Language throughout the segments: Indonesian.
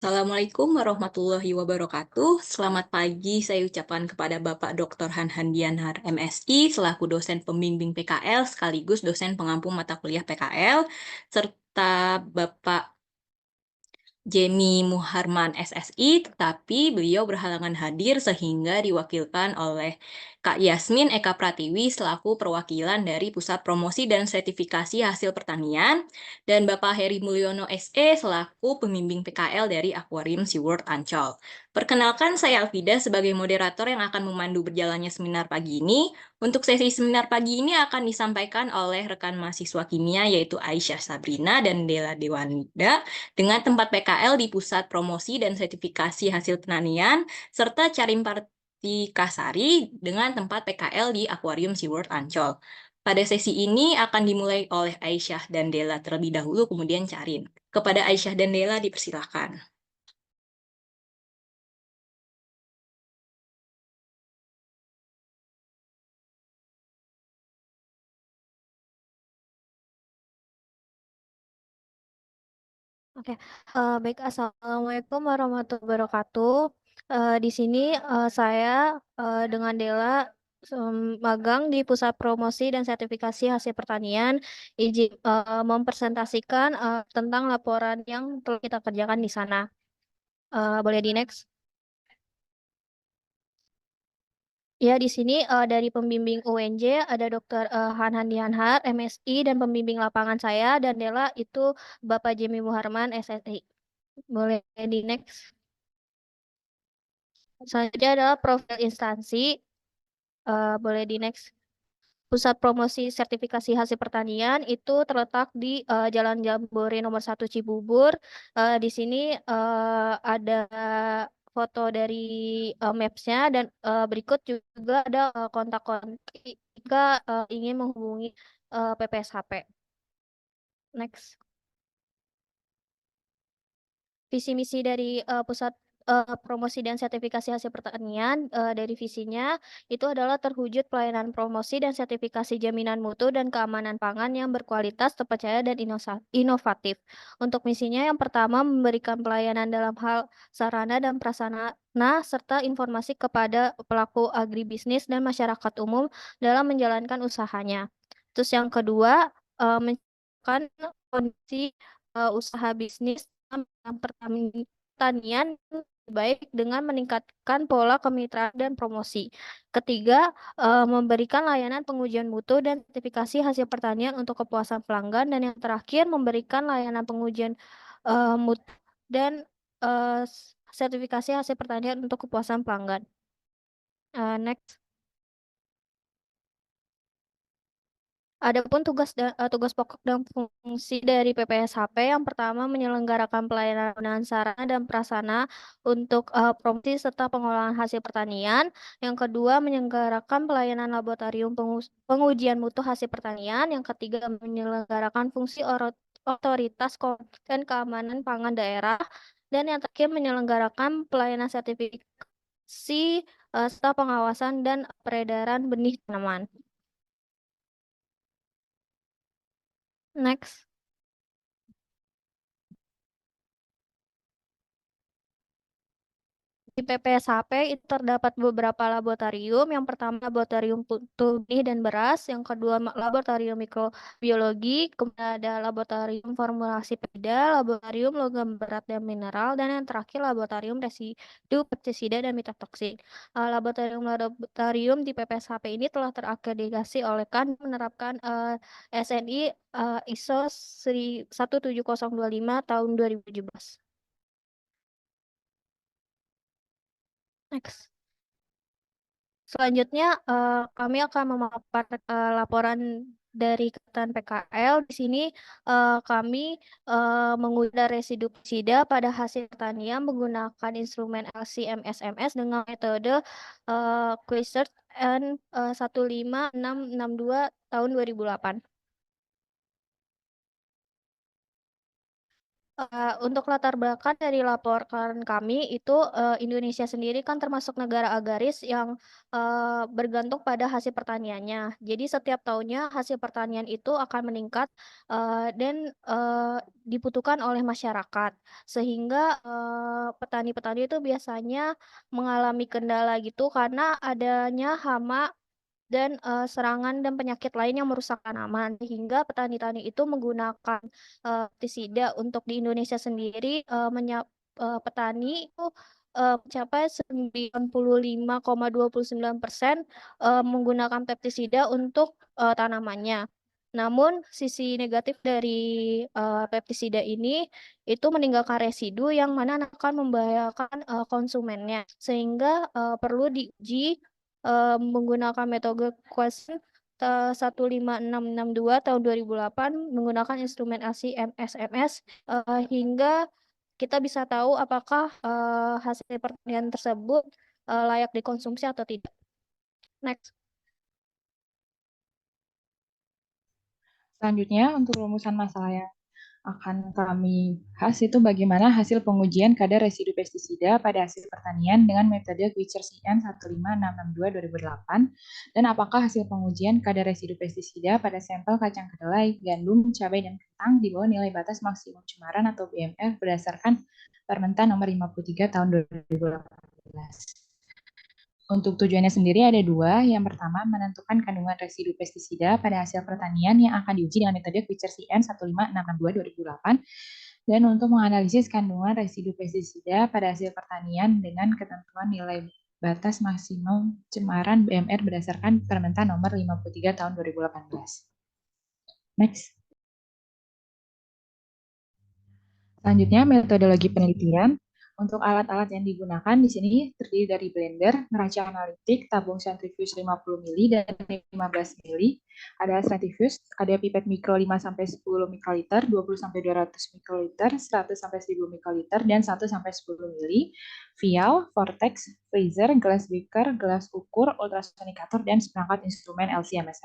Assalamualaikum warahmatullahi wabarakatuh. Selamat pagi saya ucapkan kepada Bapak Dr. Handianhar MSI selaku dosen pembimbing PKL sekaligus dosen pengampu mata kuliah PKL serta Bapak Jemi Muharman SSI, tetapi beliau berhalangan hadir sehingga diwakilkan oleh Kak Yasmin Eka Pratiwi selaku perwakilan dari Pusat Promosi dan Sertifikasi Hasil Pertanian, dan Bapak Heri Mulyono SE selaku pembimbing PKL dari Aquarium SeaWorld Ancol. Perkenalkan, saya Alvida sebagai moderator yang akan memandu berjalannya seminar pagi ini. Untuk sesi seminar pagi ini akan disampaikan oleh rekan mahasiswa kimia yaitu Aisyah Sabrina dan Dela Dewanida, dengan tempat PKL di Pusat Promosi dan Sertifikasi Hasil Pertanian, serta Carim Parti Kasari dengan tempat PKL di Aquarium SeaWorld Ancol. Pada sesi ini akan dimulai oleh Aisyah dan Dela terlebih dahulu, kemudian Carin. Kepada Aisyah dan Dela dipersilakan. Oke, baik. Assalamualaikum warahmatullahi wabarakatuh. Di sini saya dengan Dela magang di Pusat Promosi dan Sertifikasi Hasil Pertanian, izin mempresentasikan tentang laporan yang telah kita kerjakan di sana. Boleh di next? Ya, di sini dari pembimbing UNJ ada Dr. Handianhar MSI, dan pembimbing lapangan saya dan Dela itu Bapak Jemi Muharman SSI. Boleh di next? Selanjutnya adalah profil instansi. Boleh di next. Pusat Promosi Sertifikasi Hasil Pertanian itu terletak di Jalan Jambore nomor 1 Cibubur. Di sini ada foto dari maps-nya, dan berikut juga ada kontak-kontak jika ingin menghubungi PPSHP. Next. Visi misi dari Pusat Promosi dan Sertifikasi Hasil Pertanian, dari visinya itu adalah terwujud pelayanan promosi dan sertifikasi jaminan mutu dan keamanan pangan yang berkualitas, terpercaya, dan inovatif. Untuk misinya yang pertama, memberikan pelayanan dalam hal sarana dan prasarana serta informasi kepada pelaku agribisnis dan masyarakat umum dalam menjalankan usahanya. Terus yang kedua, menunjukkan kondisi usaha bisnis dalam pertanian baik dengan meningkatkan pola kemitraan dan promosi. Ketiga, memberikan layanan pengujian mutu dan sertifikasi hasil pertanian untuk kepuasan pelanggan, dan yang terakhir memberikan layanan pengujian mutu dan sertifikasi hasil pertanian untuk kepuasan pelanggan. Next. Adapun tugas pokok dan fungsi dari PPSHP, yang pertama menyelenggarakan pelayanan sarana dan prasarana untuk promosi serta pengolahan hasil pertanian. Yang kedua, menyelenggarakan pelayanan laboratorium pengujian mutu hasil pertanian. Yang ketiga, menyelenggarakan fungsi otoritas dan keamanan pangan daerah. Dan yang terakhir, menyelenggarakan pelayanan sertifikasi serta pengawasan dan peredaran benih tanaman. Next. Di PPSHP itu terdapat beberapa laboratorium. Yang pertama laboratorium putu benih dan beras, yang kedua laboratorium mikrobiologi, kemudian ada laboratorium formulasi pestisida, laboratorium logam berat dan mineral, dan yang terakhir laboratorium residu pestisida dan mitotoksin. Laboratorium di PPSHP ini telah terakreditasi oleh KAN, menerapkan SNI ISO 17025 tahun 2017. Next. Selanjutnya, kami akan memaparkan laporan dari Kementerian PKL. Di sini kami menguji residu pestisida pada hasil pertanian menggunakan instrumen LC-MS-MS dengan metode Quasar N 15662 tahun 2008. Untuk latar belakang dari laporan kami itu, Indonesia sendiri kan termasuk negara agraris yang, bergantung pada hasil pertaniannya. Jadi setiap tahunnya hasil pertanian itu akan meningkat, dan, dibutuhkan oleh masyarakat. Sehingga, petani-petani itu biasanya mengalami kendala gitu karena adanya hama dan, serangan dan penyakit lain yang merusak tanaman, sehingga petani-tani itu menggunakan, pestisida untuk di Indonesia sendiri, petani itu, mencapai 95,29% menggunakan pestisida untuk, tanamannya. Namun sisi negatif dari, pestisida ini, itu meninggalkan residu yang mana akan membahayakan, konsumennya. Sehingga, perlu diuji menggunakan metode Quaestion, 15662 tahun 2008 menggunakan instrumen LC-MS, hingga kita bisa tahu apakah, hasil pertanian tersebut, layak dikonsumsi atau tidak. Next. Selanjutnya, untuk rumusan masalah yang akan kami bahas itu bagaimana hasil pengujian kadar residu pestisida pada hasil pertanian dengan metode Quechers IN 15662-2008 dan apakah hasil pengujian kadar residu pestisida pada sampel kacang kedelai, gandum, cabai, dan kentang di bawah nilai batas maksimum cemaran atau BMR berdasarkan Permentan nomor 53 tahun 2018. Untuk tujuannya sendiri ada dua. Yang pertama, menentukan kandungan residu pestisida pada hasil pertanian yang akan diuji dengan metode Quechers IN 15662-2008 dan untuk menganalisis kandungan residu pestisida pada hasil pertanian dengan ketentuan nilai batas maksimum cemaran BMR berdasarkan Permentan nomor 53 tahun 2018. Next. Selanjutnya, metodologi penelitian. Untuk alat-alat yang digunakan di sini terdiri dari blender, neraca analitik, tabung sentrifuge 50 mili dan 15 mili, ada centrifuge, ada pipet mikro 5 sampai 10 mikroliter, 20 sampai 200 mikroliter, 100 sampai 1000 mikroliter dan 1 sampai 10 mili, vial, vortex, freezer, gelas beaker, gelas ukur, ultrasonikator dan seperangkat instrumen LC-MS.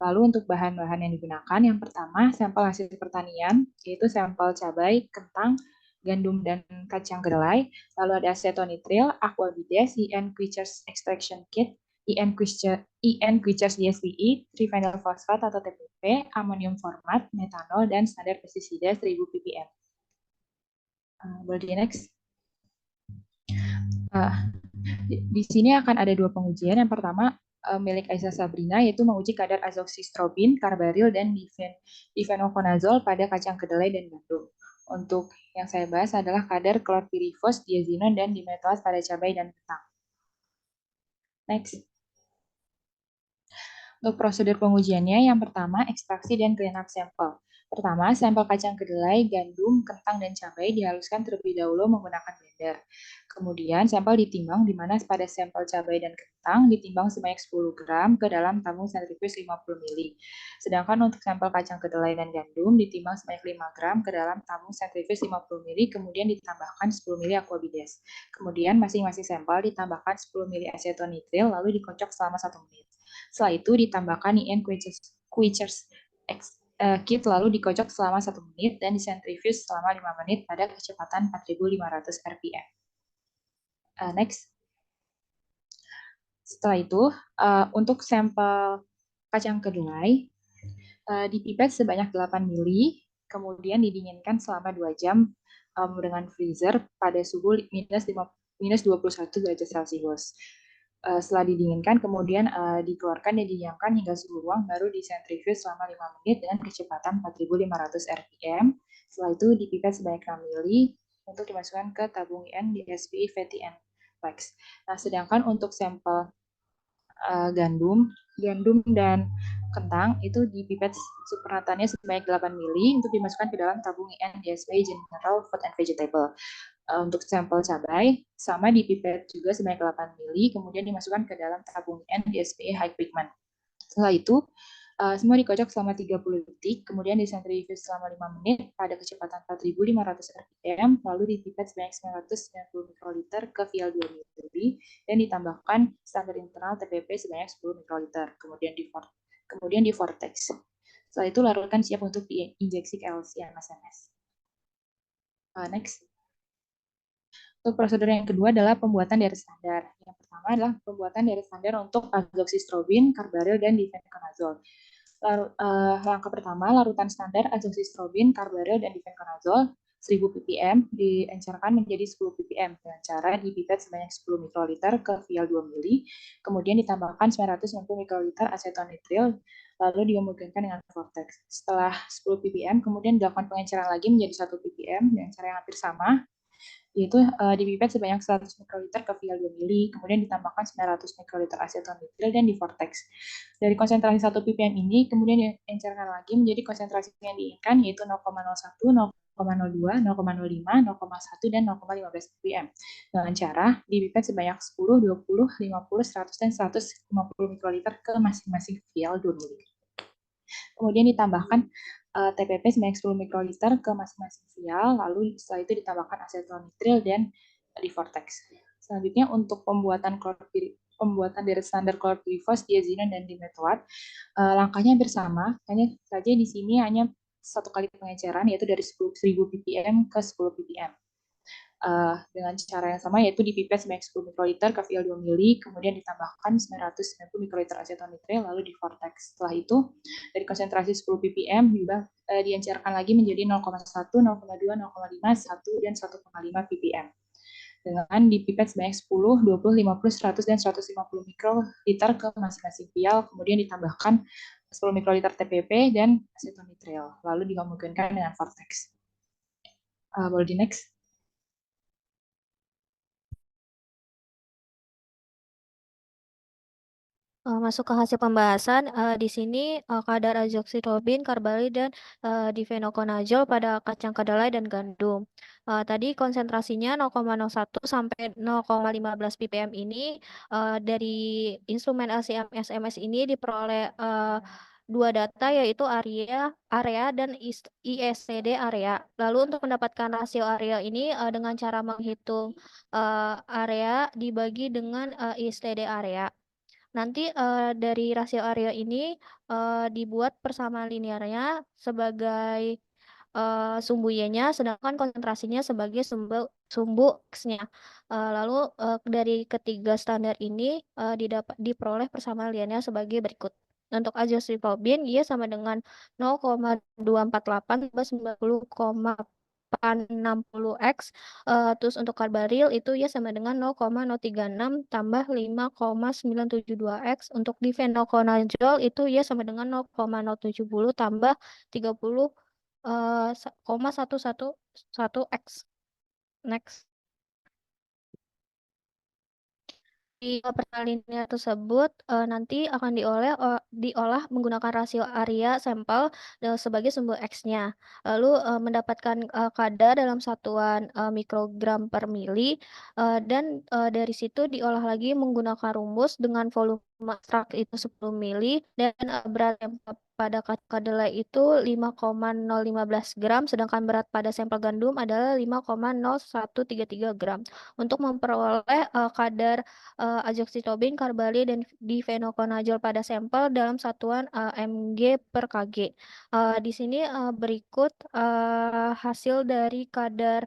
Lalu untuk bahan-bahan yang digunakan, yang pertama sampel hasil pertanian, yaitu sampel cabai, kentang, gandum, dan kacang kedelai. Lalu ada acetonitril, aquabides, IN Quechers Extraction Kit, IN Quechers DSPI, trivinyl fosfat atau TPP, amonium format, metanol, dan standar pestisida 1000 ppm. Boleh di next. Di sini akan ada dua pengujian. Yang pertama milik Aisyah Sabrina yaitu menguji kadar azoxystrobin, karbaril, dan difenoconazole pada kacang kedelai dan gandum. Untuk yang saya bahas adalah kadar klorpirifos, diazinon, dan dimetoat pada cabai dan kentang. Next. Untuk prosedur pengujiannya, yang pertama ekstraksi dan clean up sampel. Pertama, sampel kacang kedelai, gandum, kentang, dan cabai dihaluskan terlebih dahulu menggunakan blender. Kemudian sampel ditimbang di mana pada sampel cabai dan kentang ditimbang sebanyak 10 gram ke dalam tabung sentrifuge 50 mili. Sedangkan untuk sampel kacang kedelai dan gandum ditimbang sebanyak 5 gram ke dalam tabung sentrifuge 50 mili, kemudian ditambahkan 10 mili aquabides. Kemudian masing-masing sampel ditambahkan 10 mili acetonitril lalu dikocok selama 1 menit. Setelah itu ditambahkan IN Quechers Kit lalu dikocok selama 1 menit dan disentrifuge selama 5 menit pada kecepatan 4500 rpm. Next. Setelah itu, untuk sampel kacang kedelai, dipipet sebanyak 8 mili, kemudian didinginkan selama 2 jam dengan freezer pada suhu minus 21 derajat Celcius. Setelah didinginkan, kemudian dikeluarkan dan didiamkan hingga suhu ruang, baru disentrifuge selama 5 menit dengan kecepatan 4500 rpm. Setelah itu dipipet sebanyak 6 mili untuk dimasukkan ke tabung IN DSPI fatty and wax. Nah, sedangkan untuk sampel gandum dan kentang itu dipipet supernatannya sebanyak 8 mili untuk dimasukkan ke dalam tabung IN DSPI General Food and Vegetable. Untuk sampel cabai sama dipipet juga sebanyak 8 mili, kemudian dimasukkan ke dalam tabung N DSPE High Pigment. Setelah itu semua dikocok selama 30 detik, kemudian disentrifuge selama 5 menit pada kecepatan 4500 rpm, lalu dipipet sebanyak 990 mikroliter ke vial 2 mili dan ditambahkan standar internal TPP sebanyak 10 mikroliter, kemudian di vortex. Setelah itu larutkan siap untuk diinjeksi ke LC-MS. Next. Untuk prosedur yang kedua adalah pembuatan dari standar. Yang pertama adalah pembuatan dari standar untuk azoxystrobin, carbaryl, dan difenconazole. Langkah pertama, larutan standar azoxystrobin, carbaryl, dan difenconazole 1000 ppm diencerkan menjadi 10 ppm dengan cara dipipet sebanyak 10 mikroliter ke vial 2 ml, kemudian ditambahkan 990 mikroliter asetonitrile, lalu dihomogenikan dengan vortex. Setelah 10 ppm, kemudian dilakukan pengenceran lagi menjadi 1 ppm dengan cara yang hampir sama, yaitu dipipet sebanyak 100 mikroliter ke vial 2 ml, kemudian ditambahkan 900 mikroliter asetonitrile dan di vortex. Dari konsentrasi 1 ppm ini, kemudian diencerkan lagi menjadi konsentrasi yang diinginkan, yaitu 0,01, 0,02, 0,05, 0,1, dan 0,15 ppm. Dengan cara dipipet sebanyak 10, 20, 50, 100, dan 150 mikroliter ke masing-masing vial 2 ml. Kemudian ditambahkan TPP sebanyak 10 mikroliter ke masing-masing vial, lalu setelah itu ditambahkan asetonitrile dan di vortex. Selanjutnya untuk pembuatan dari standar chlorpyrifos, diazinon, dan dimetoat, langkahnya hampir sama, hanya saja di sini hanya satu kali pengenceran, yaitu dari 1000 ppm ke 10 ppm. Dengan cara yang sama, yaitu dipipet sebanyak 10 mikroliter ke vial 2 ml, kemudian ditambahkan 990 mikroliter asetonitrile, lalu di vortex. Setelah itu, dari konsentrasi 10 ppm diencerkan lagi menjadi 0,1, 0,2, 0,5, 1, dan 1,5 ppm. Dengan dipipet sebanyak 10, 20, 50, 100, dan 150 mikroliter ke masing-masing vial, kemudian ditambahkan 10 mikroliter TPP dan asetonitrile, lalu dihomogenikan dengan vortex. Boleh di next. Masuk ke hasil pembahasan, di sini kadar azoxystrobin, carbaryl, dan difenoconazole pada kacang kedelai dan gandum. Tadi konsentrasinya 0,01 sampai 0,15 ppm ini dari instrumen LC-MS ini diperoleh dua data, yaitu area dan ISTD area. Lalu untuk mendapatkan rasio area ini dengan cara menghitung area dibagi dengan ISTD area. Nanti dari rasio area ini dibuat persamaan linearnya sebagai sumbu Y-nya, sedangkan konsentrasinya sebagai sumbu X-nya. Lalu dari ketiga standar ini diperoleh persamaan linearnya sebagai berikut. Untuk azoxystrobin, dia sama dengan 0,248 tambah 90,60 X. Terus untuk carbaryl itu ya sama dengan 0,036 tambah 5,972 X. Untuk difenoconazole itu ya sama dengan 0,070 tambah 30,111 X. Next. Di persalinannya tersebut nanti akan diolah menggunakan rasio area sampel sebagai sumber X-nya. Lalu mendapatkan kadar dalam satuan mikrogram per mili, dan dari situ diolah lagi menggunakan rumus dengan volume ekstrak itu 10 mili dan berat sampel pada kedelai itu 5,015 gram, sedangkan berat pada sampel gandum adalah 5,0133 gram. Untuk memperoleh kadar azoxystrobin, carbaryl, dan difenoconazole pada sampel dalam satuan mg per kg. Di sini berikut hasil dari kadar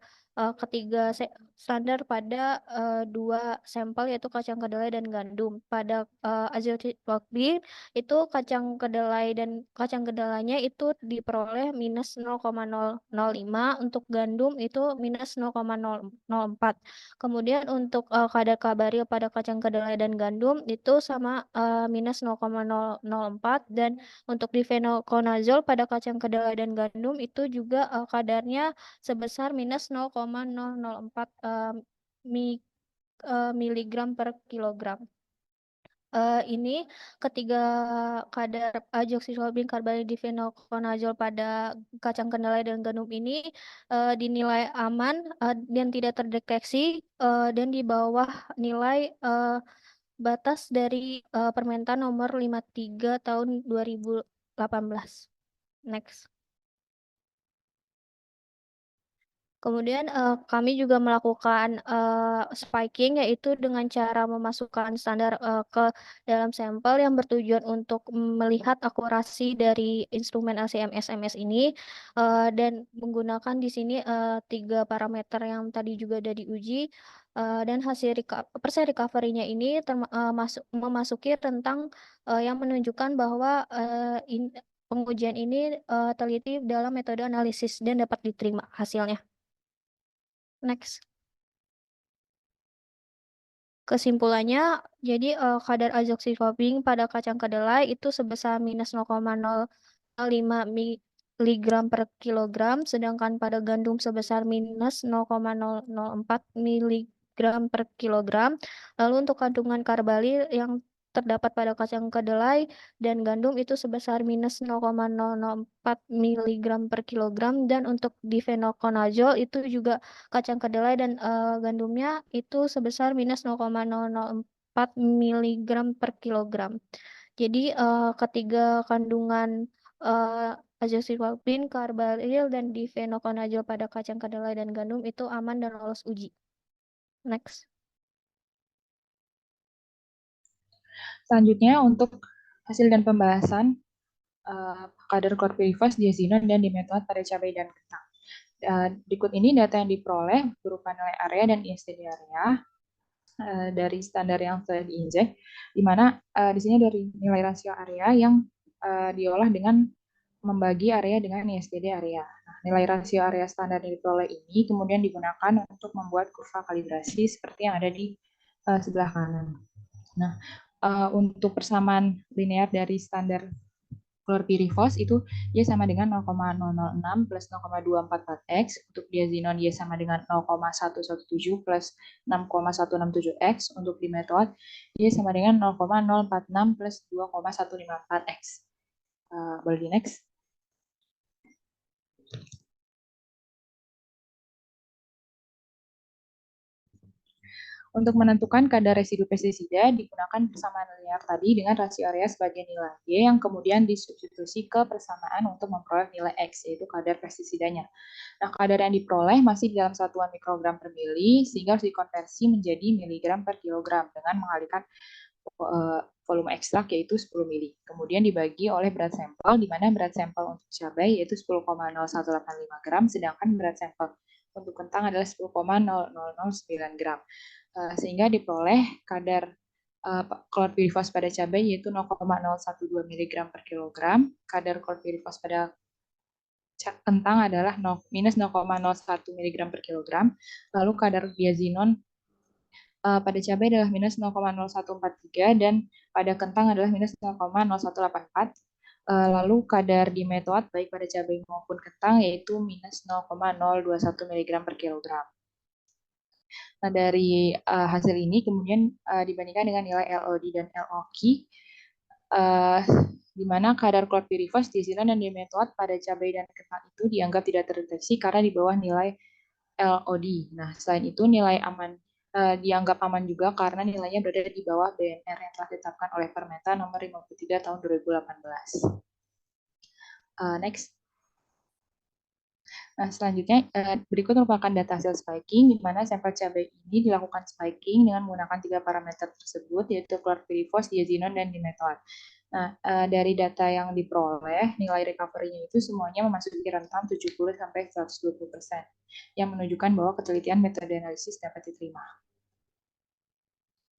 ketiga standar pada dua sampel, yaitu kacang kedelai dan gandum. Pada azoxystrobin itu kacang kedelai dan kacang kedelainya itu diperoleh minus 0,005, untuk gandum itu minus 0,004. Kemudian untuk kadar carbaryl pada kacang kedelai dan gandum itu sama minus 0,004, dan untuk difenoconazole pada kacang kedelai dan gandum itu juga kadarnya sebesar minus 0,004 miligram per kilogram. Ini ketiga kadar azoxystrobin, carbaryl, difenoconazole pada kacang kedelai dan gandum ini dinilai aman dan tidak terdeteksi dan di bawah nilai batas dari Permentan nomor 53 tahun 2018. Next. Kemudian kami juga melakukan spiking, yaitu dengan cara memasukkan standar ke dalam sampel yang bertujuan untuk melihat akurasi dari instrumen LC-MS ini, dan menggunakan di sini 3 parameter yang tadi juga udah diuji, dan hasil persen recovery-nya ini memasuki rentang yang menunjukkan bahwa pengujian ini teliti dalam metode analisis dan dapat diterima hasilnya. Next. Kesimpulannya, jadi kadar azoxystrobin pada kacang kedelai itu sebesar minus 0,05 miligram per kilogram, sedangkan pada gandum sebesar minus 0,004 miligram per kilogram. Lalu untuk kandungan karbamid yang terdapat pada kacang kedelai dan gandum itu sebesar minus 0,004 miligram per kilogram, dan untuk difenokonazol itu juga kacang kedelai dan gandumnya itu sebesar minus 0,004 miligram per kilogram. Jadi ketiga kandungan azoxystrobin, karbamid, dan difenokonazol pada kacang kedelai dan gandum itu aman dan lolos uji. Next. Selanjutnya untuk hasil dan pembahasan kadar klorpirifos, diazinon, dan dimetoat pada cabai dan kentang. Berikut ini data yang diperoleh berupa nilai area dan ISTD area dari standar yang sudah diinjek, di mana di sini dari nilai rasio area yang diolah dengan membagi area dengan ISTD area. Nah, nilai rasio area standar yang diperoleh ini kemudian digunakan untuk membuat kurva kalibrasi seperti yang ada di sebelah kanan. Nah, untuk persamaan linear dari standar klorpirifos itu dia sama dengan 0,006 plus 0,244x. Untuk diazinon dia sama dengan 0,117 plus 6,167x. Untuk dimetoat dia sama dengan 0,046 plus 2,154x. Boleh di next. Untuk menentukan kadar residu pestisida digunakan persamaan linear tadi dengan rasio area sebagai nilai Y yang kemudian disubstitusi ke persamaan untuk memperoleh nilai X, yaitu kadar pestisidanya. Nah, kadar yang diperoleh masih di dalam satuan mikrogram per mili, sehingga harus dikonversi menjadi miligram per kilogram dengan mengalihkan volume ekstrak yaitu 10 mili. Kemudian dibagi oleh berat sampel, di mana berat sampel untuk cabai yaitu 10,0185 gram, sedangkan berat sampel untuk kentang adalah 10,0009 gram. Sehingga diperoleh kadar klorpirifos pada cabai yaitu 0,012 mg per kilogram, kadar klorpirifos pada kentang adalah minus 0,01 mg per kilogram, lalu kadar diazinon pada cabai adalah minus 0,0143 dan pada kentang adalah minus 0,0184. Lalu kadar dimetoat baik pada cabai maupun kentang yaitu minus 0,021 mg per kilogram. Nah, dari hasil ini kemudian dibandingkan dengan nilai LOD dan LOQ, di mana kadar klorpirifos, diazinon, dan dimetoat pada cabai dan kentang itu dianggap tidak terdeteksi karena di bawah nilai LOD. Nah, selain itu nilai aman dianggap aman juga karena nilainya berada di bawah BMR yang telah ditetapkan oleh Permeta nomor 53 tahun 2018. Next. Nah, selanjutnya berikut merupakan data hasil spiking, di mana sampel cabai ini dilakukan spiking dengan menggunakan 3 parameter tersebut, yaitu klorpirifos, diazinon, dan dimetoat. Nah, dari data yang diperoleh, nilai recovery-nya itu semuanya memasuki rentang 70-120%, yang menunjukkan bahwa ketelitian metode analisis dapat diterima.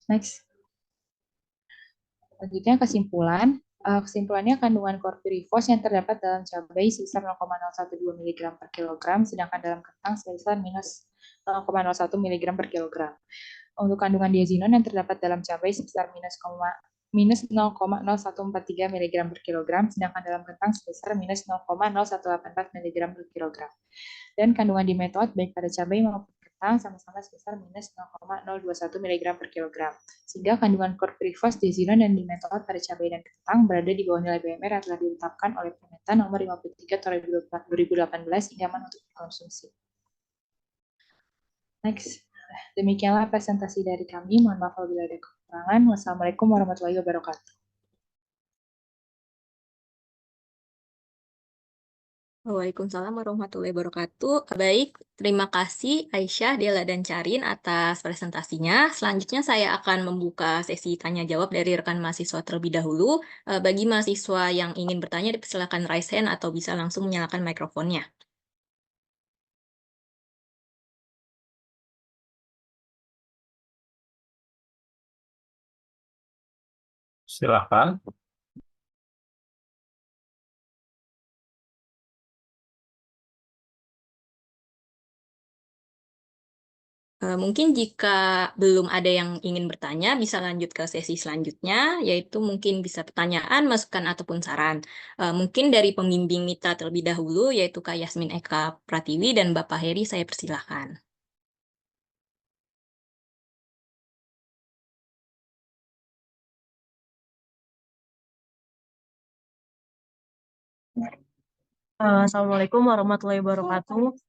Next. Selanjutnya kesimpulan. Kesimpulannya kandungan klorpirifos yang terdapat dalam cabai sebesar 0,012 mg per kilogram, sedangkan dalam kentang sebesar minus 0,01 mg per kilogram. Untuk kandungan diazinon yang terdapat dalam cabai sebesar minus 0,0143 mg per kilogram, sedangkan dalam kentang sebesar minus 0,0184 mg per kilogram. Dan kandungan dimetoat baik pada cabai maupun kentang sama-sama sebesar minus 0,021 mg per kilogram. Sehingga kandungan klorpirifos, diazinon, dan dimetoat pada cabai dan kentang berada di bawah nilai BMR yang telah ditetapkan oleh Permeta nomor 53 tahun 2018 hingga aman untuk dikonsumsi. Next. Demikianlah presentasi dari kami. Mohon maaf apabila ada kekurangan. Wassalamualaikum warahmatullahi wabarakatuh. Waalaikumsalam warahmatullahi wabarakatuh. Baik, terima kasih Aisyah, Dela, dan Carin atas presentasinya. Selanjutnya saya akan membuka sesi tanya jawab dari rekan mahasiswa terlebih dahulu. Bagi mahasiswa yang ingin bertanya, silakan raise hand atau bisa langsung menyalakan mikrofonnya. Silakan. Mungkin jika belum ada yang ingin bertanya, bisa lanjut ke sesi selanjutnya, yaitu mungkin bisa pertanyaan, masukan, ataupun saran. Mungkin dari pembimbing mitra terlebih dahulu, yaitu Kak Yasmin Eka Pratiwi dan Bapak Heri, saya persilahkan. Assalamualaikum warahmatullahi wabarakatuh.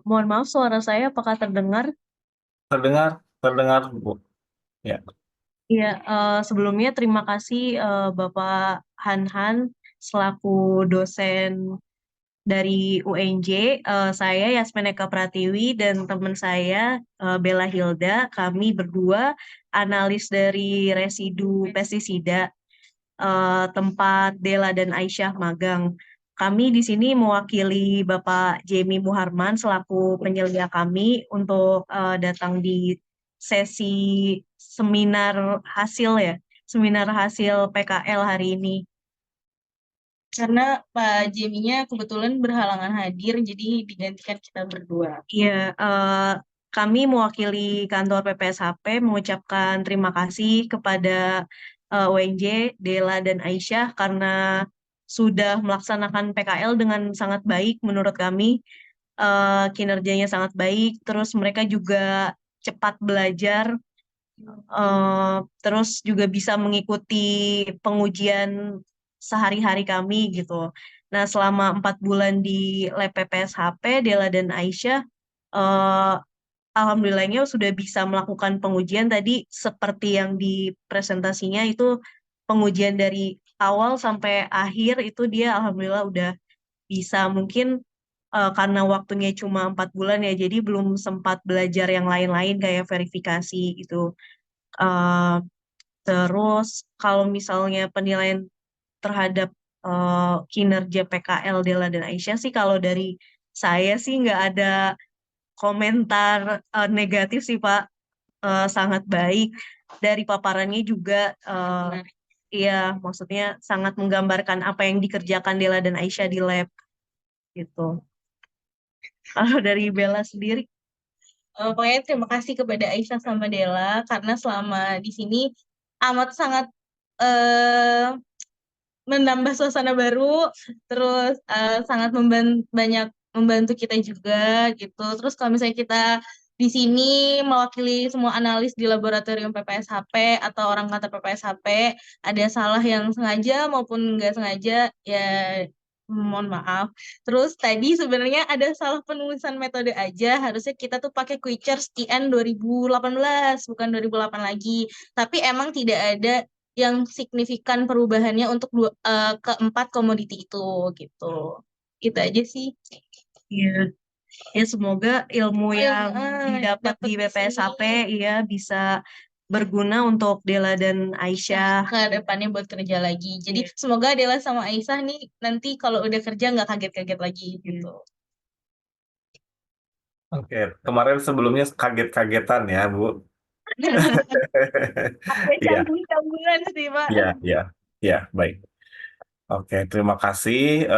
Mohon maaf, suara saya apakah terdengar? Terdengar, Bu. Ya. Iya, sebelumnya terima kasih Bapak Han selaku dosen dari UNJ. Saya Yasmin Eka Pratiwi dan teman saya Bella Hilda. Kami berdua analis dari residu pestisida tempat Dela dan Aisyah magang. Kami di sini mewakili Bapak Jamie Muharman selaku penyelia kami untuk datang di sesi seminar hasil ya, seminar hasil PKL hari ini. Karena Pak Jamie-nya kebetulan berhalangan hadir, jadi digantikan kita berdua. Iya, kami mewakili kantor PPSHP mengucapkan terima kasih kepada UNJ, Dela, dan Aisyah karena sudah melaksanakan PKL dengan sangat baik menurut kami. Kinerjanya sangat baik, terus mereka juga cepat belajar, terus juga bisa mengikuti pengujian sehari-hari kami gitu. Nah, selama 4 bulan di lab PPSHP, Dela dan Aisyah, eh, alhamdulillahnya sudah bisa melakukan pengujian tadi seperti yang di presentasinya itu pengujian dari awal sampai akhir itu dia alhamdulillah udah bisa. Mungkin karena waktunya cuma 4 bulan ya, jadi belum sempat belajar yang lain-lain kayak verifikasi gitu. Eh, Terus kalau misalnya penilaian terhadap kinerja PKL Dela dan Aisyah sih kalau dari saya sih nggak ada komentar negatif sih Pak. Sangat baik dari paparannya juga iya maksudnya sangat menggambarkan apa yang dikerjakan Dela dan Aisyah di lab gitu. Kalau dari Bella sendiri, pokoknya terima kasih kepada Aisyah sama Dela karena selama di sini amat sangat eh menambah suasana baru, terus sangat banyak membantu kita juga gitu. Terus kalau misalnya kita di sini mewakili semua analis di laboratorium PPSHP atau orang kantor PPSHP, ada salah yang sengaja maupun nggak sengaja, ya mohon maaf. Terus tadi sebenarnya ada salah penulisan metode aja, harusnya kita tuh pakai Quickchart IN 2018, bukan 2008 lagi. Tapi emang tidak ada yang signifikan perubahannya untuk keempat komoditi itu gitu. Gitu aja sih. Iya. Ya semoga ilmu yang didapat di BPSHP ya bisa berguna untuk Dela dan Aisyah ke depannya buat kerja lagi. Jadi semoga Dela sama Aisyah nih nanti kalau udah kerja nggak kaget-kaget lagi gitu. Oke, kemarin sebelumnya kaget-kagetan ya, Bu. Ada Iya, canggung-canggungan sih, Pak. iya, iya, iya, baik. Oke, terima kasih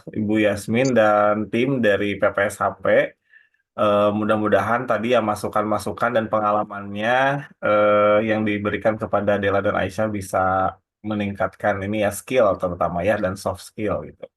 Ibu Yasmin dan tim dari PPSHP. Mudah-mudahan tadi ya masukan-masukan dan pengalamannya yang diberikan kepada Dela dan Aisyah bisa meningkatkan ini ya skill terutama ya dan soft skill gitu.